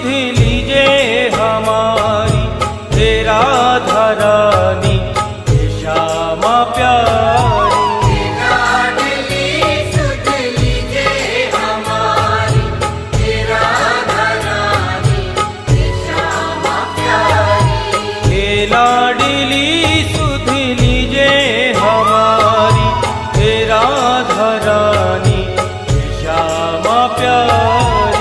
सुध लीजे हमारी, हे राधा रानी, हे श्यामा प्यारी। लाडली सुध लीजे हमारी, हे राधा रानी, हे श्यामा प्यारी।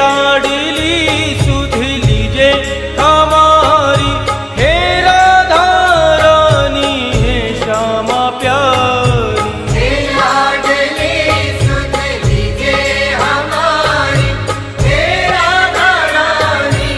लाडली सुध लीजे हमारी, हे राधा रानी, हे श्यामा प्यारी। हे लाडली सुध लीजे हमारी, हे राधा रानी,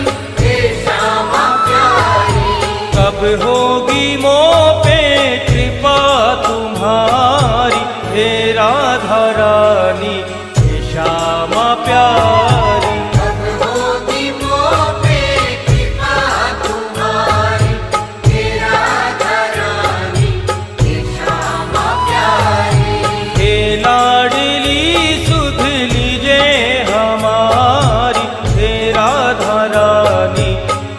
हे श्यामा प्यारी। कब होगी मोह पे कृपा तुम्हारी, हे राधा रानी, हे श्यामा प्यारी। कब होगी मोह पे कृपा तुम्हारी, हे राधा रानी, हे श्यामा प्यारी। हे लाडली सुध लीजे हमारी, हे राधा रानी,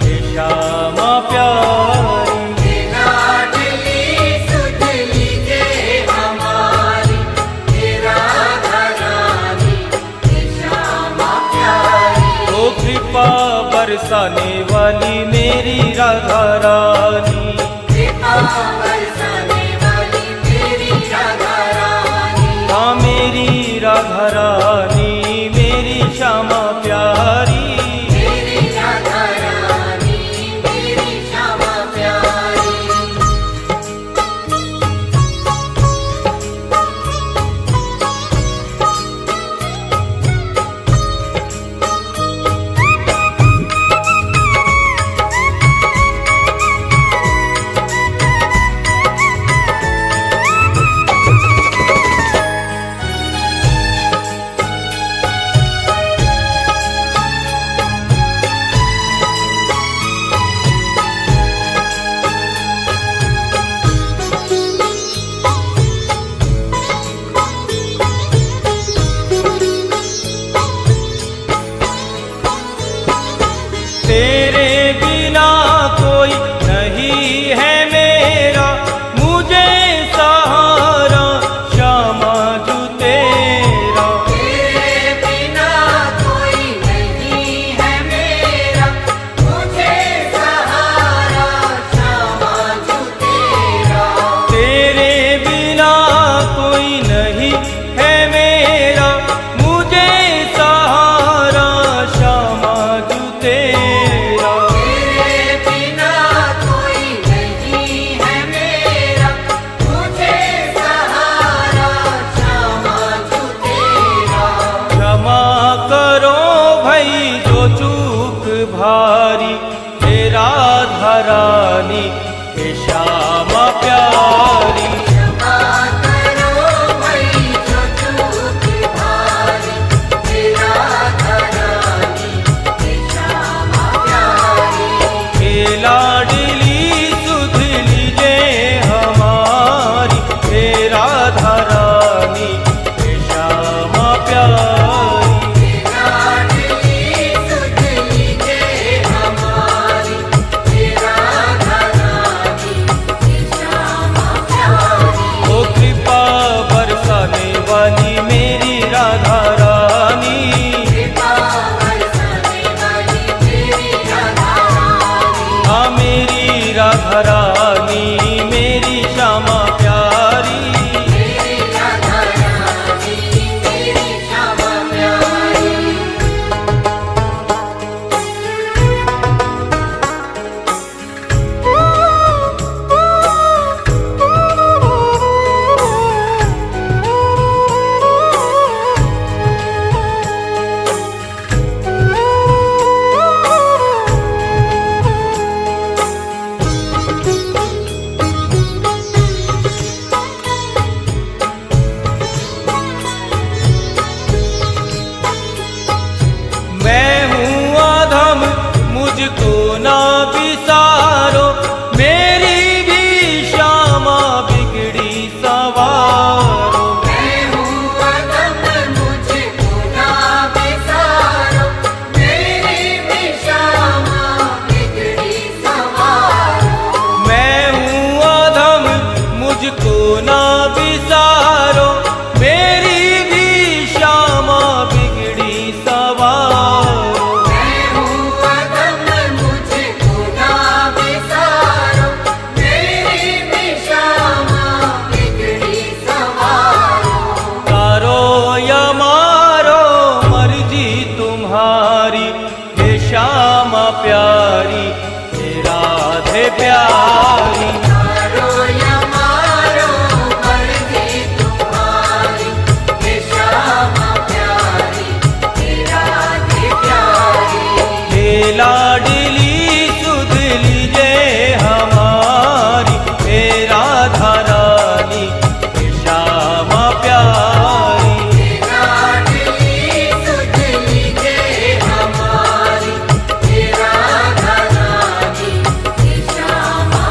हे श्यामा प्यारी। हे लाडली सुध लीजे हमारी, हे राधा रानी, हे श्यामा प्यारी। ओ कृपा बरसाने वाली मेरी राधा रानी, कृपा बरसाने वाली मेरी राधा रानी। हाँ मेरी राधा रानी, मेरी श्यामा प्यारी। मेरी राधा रानी, मेरी श्यामा प्यारी। तेरे बिना कोई नहीं है मेरा, मुझे सहारा श्यामा जू तेरा। तेरे बिना कोई नहीं है मेरा, मुझे सहारा श्यामा जू तेरा। तेरे बिना कोई नहीं है मेरा, मुझे सहारा श्यामा जू तेरा। तेरे बिना कोई नहीं है मेरा, मुझे सहारा श्यामा जू तेरा। क्षमा करो भई जो चूक भारी, हे राधा रानी, हे श्यामा प्यारी। क्षमा करो भई जो चूक भारी, हे राधा रानी, हे श्यामा प्यारी। हे लाडली सुध लीजे हमारी, हे राधा रानी, हे श्यामा प्यारी। हे लाडली सुध लीजे हमारी, हे राधा रानी, मुझको ना बिसारो, मेरी भी श्यामा बिगड़ी सवारो। मैं हूँ अधम मुझको ना बिसारो, मेरी भी श्यामा बिगड़ी सवारो। मैं हूँ अधम मुझको ना बिसारो, मेरी भी श्यामा बिगड़ी सवारो। मैं हूँ अधम मुझको ना बिसारो, मेरी भी श्यामा बिगड़ी सवारो। तारो या मारो मर्जी तुम्हारी, हे श्यामा प्यारी, हे राधे प्यारी। तारो या मारो मर्जी तुम्हारी, हे श्यामा प्यारी, हे राधे प्यारी। हे लाडली सुध लीजे हमारी, हे राधा रानी, हे श्यामा प्यारी। हे लाडली सुध लीजे हमारी, हे राधा रानी, हे श्यामा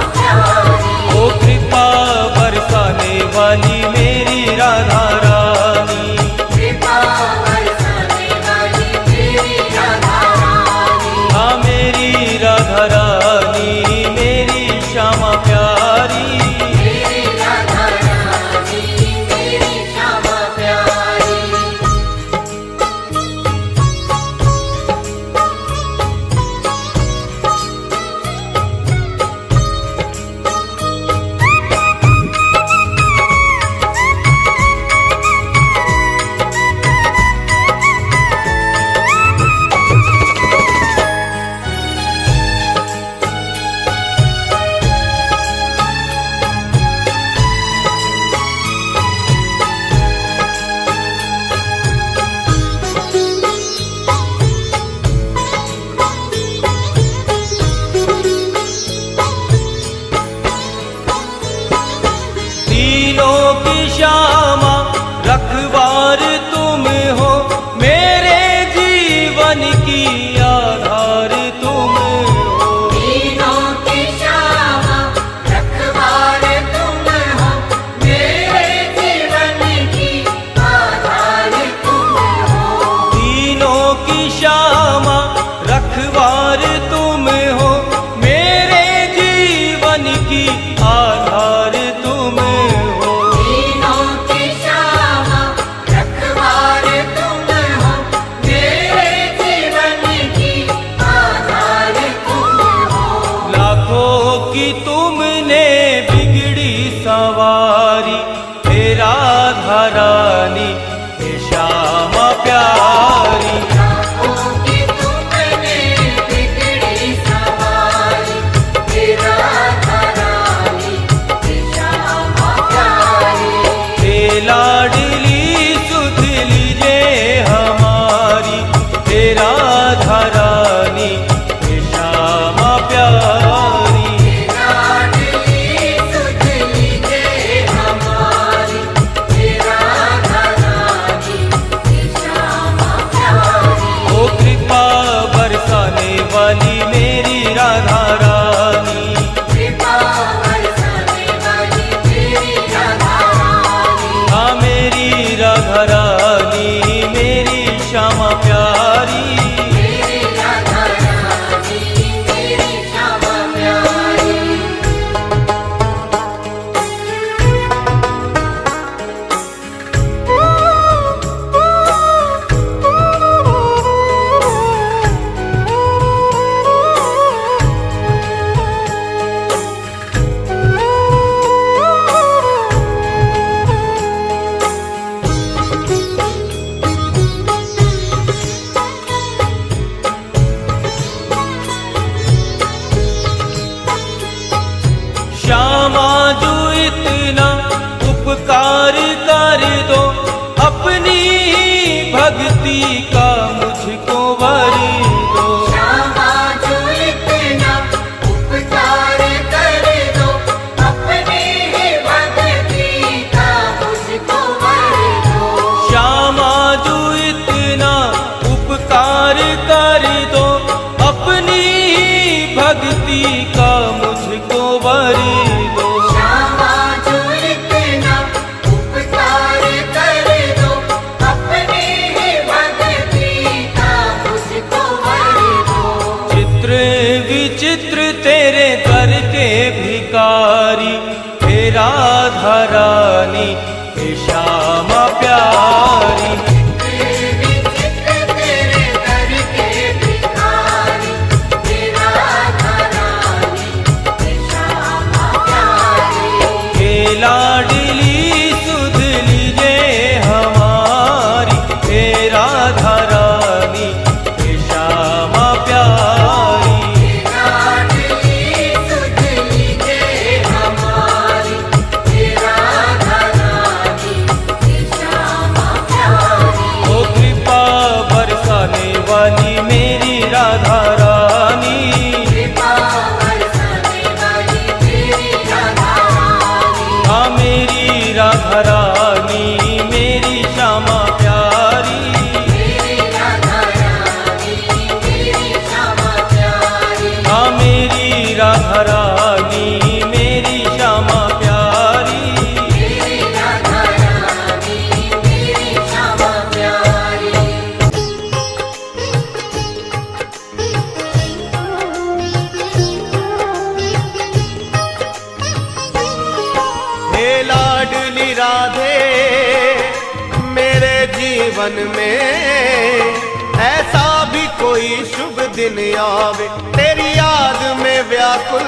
जीवन में ऐसा भी कोई शुभ दिन आवे, तेरी याद में व्याकुल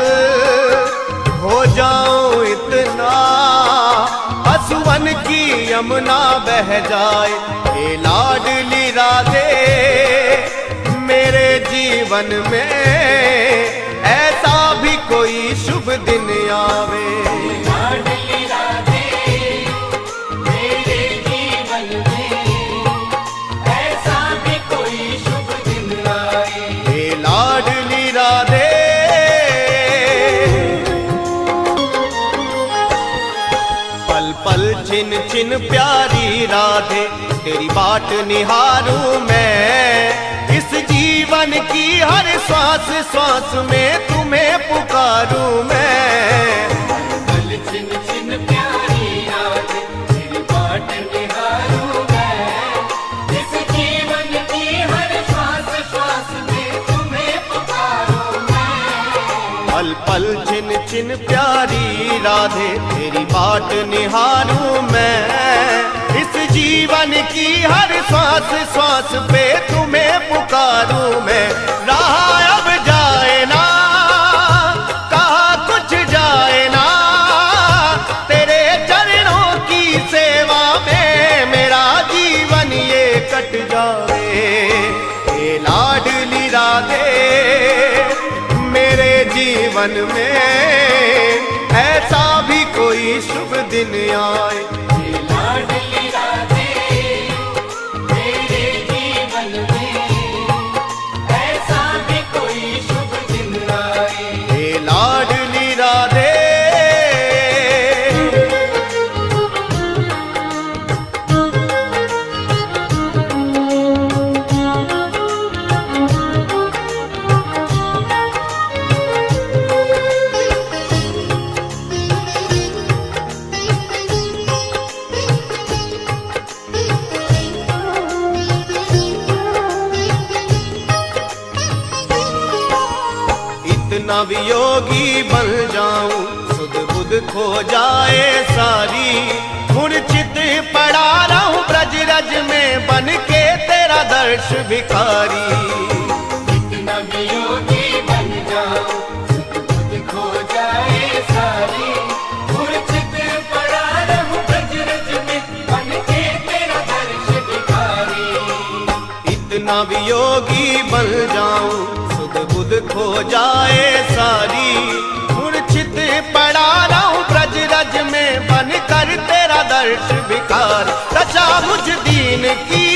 हो जाऊं इतना, असुवन की यमुना बह जाए। हे लाडली राधे मेरे जीवन में ऐसा भी कोई शुभ दिन आवे। लाडली राधे मेरे जीवन में ऐसा भी कोई शुभ दिन आए। हे लाडली राधे पल पल छिन छिन प्यारी राधे तेरी बाट निहारूं मैं, इस जीवन की हर श्वास श्वास में तुम्हें पुकारूं मैं। पल छिन छिन प्यारी राधे तेरी बाट निहारूं मैं, इस जीवन की हर श्वास श्वास में तुम्हें पुकारूं मैं। पल पल छिन छिन प्यारी राधे तेरी बाट निहारूं मैं, इस जीवन की हर श्वास श्वास पे तुम्हें पुकारूं मैं। रहा अब जाए ना कहा कुछ जाए ना, तेरे चरणों की सेवा में मेरा जीवन ये कट जावे। हे लाडली राधे मेरे जीवन में ऐसा भी कोई शुभ दिन आए। लाडली राधे मेरे जीवन में ऐसा भी कोई शुभ दिन आए। हे लाडली राधे इतना वियोगी बन जाऊं सुध बुध खो जाए सारी, मूर्छित पड़ा रहूं ब्रज रज में बन के तेरा दर्श भिखारी। इतना वियोगी बन जाऊं खुद खो जाए सारी, मूर्छित पड़ा रहूं ब्रज रज में बन के तेरा दर्श भिखारी। इतना वियोगी बन जाऊं सुध बुध खो जाए सारी, मूर्छित पड़ा रहूं ब्रज रज में बन कर तेरा दर्श भिखार। रचा मुझ दीन की